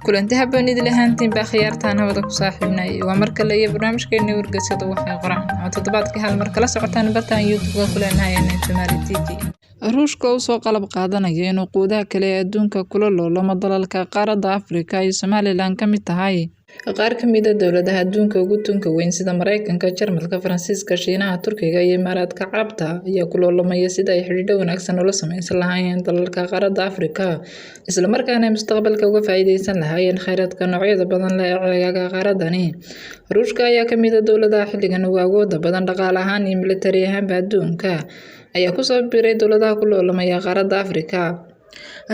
kulanti habboon idil ahaantiin baa khiyaartaan hawada ku saaxiibnay waa marka la iyo barnaamijkeena wargeysyada waxay qoraan oo toddobaadkii hal mar kala socotaan bartaan YouTube-ga ku leenahay Somali TV. Ruushka oo soo qalab qaadanaya inuu quudaha kale ee adduunka kula loolamo dalalka qaaradda Afrika iyo Somaliland ka mid tahay. Qaar ka mid ah dawladaha adduunka ugu tunka weyn sida Mareykanka, Jarmalka, Faransiiska, Shiinaha, Turkiga iyo Imaaraadka Carabta ayaa ku loolamaya sida ay xiriir wanaagsan ula sameeysan lahaayeen dalalka qaaradda Afrika, isla markaana mustaqbalka uga faa'iideysan lahaayeen kheyraadka noocyada badan leh ee ceegaaga qaaradani. Ruushka ayaa ka mid ah dawladaha xilligan ugu awoodda badan dhaqaale ahaan iyo militari ahaanba adduunka ayaa ku soo biiray dawladaha ku loolamaya qaaradda Afrika.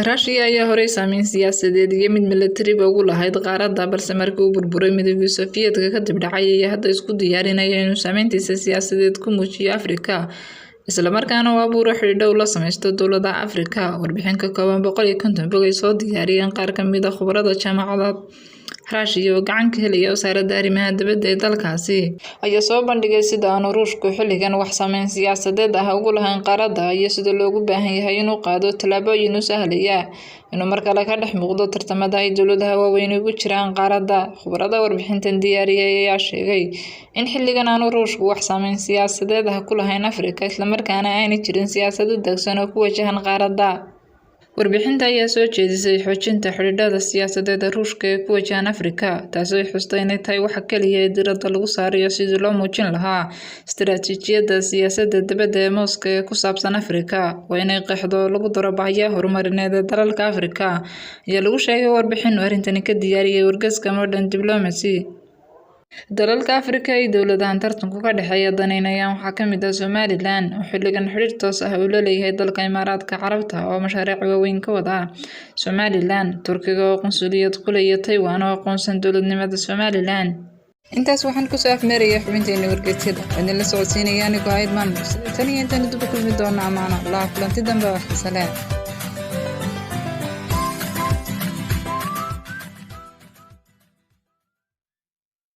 Russia ayaa horey saameyn siyaasadeed iyo mid militari ugu lahayd qaaradda, balse markii uu burburay Midowgii Sofiyeedka kadib dhacay ayaa hadda isku diyaarinaya inuu saameyntiisa siyaasadeed ku muujiyo Afrika, isla markaana uu abuuro xiriir dhow la sameysto dawladaha Afrika. Warbixin ka kooban 150 bog ay soo diyaariyeen qaar ka mid ah khubarada jaamacadda Russia oo gacan ka helaya wasaaradda arrimaha dibadda ee dalkaasi ayaa soo bandhigay sida aanu Ruushku xilligan wax saameyn siyaasadeed ah ugu lahayn qaaradda iyo sida loogu baahan yahay inuu qaado tallaabooyin u sahlaya inuu markale ka dhex muuqdo tartamada ay dawladaha waaweyn ugu jiraan qaaradda. Khubarada warbixintan diyaariyay ayaa sheegay in xilligan aanu Ruushku wax saameyn siyaasadeed ah ku lahayn Afrika, isla markaana aanay jirin siyaasad u degsan oo ku wajahan qaaradda. Warbixinta ayaa soo jeedisay xoojinta xiriirada siyaasadeed ee Ruushka ee ku wajahan Afrika, taasoo ay xustay inay tahay waxa kaliya ee diiradda lagu saarayo sidii loo muujin lahaa istiraatiijiyadda siyaasadda dibadda ee Moscow ee ku saabsan Afrika. Waa inay qeexdo lagu daro baahiyaha horumarineed ee dalalka Afrika ayaa lagu sheegay warbixin uu arrintani ka diyaariyay wargeyska Modern Diplomacy. dalalka Afrika iyo dawladahan tartanku ka dhexeeya daneynayaan waxaa ka mid ah Somaliland oo xilligan xiriir toos ah u leeyahay dalka Imaaraadka Carabta oo mashaariic waaweyn ka wada Somaliland, Turkiga oo qunsuliyad ku leeyahay Taiwan oo aqoonsan dawladnimada Somaliland. Intaas waxaan ku soo afmeerayay xubinteena wargeysyada in la socodsiinayaan anigu Aid Maamul. Tan iyo intaan dib u kulmi doona amaana Allah kulanti dambe wax salaam.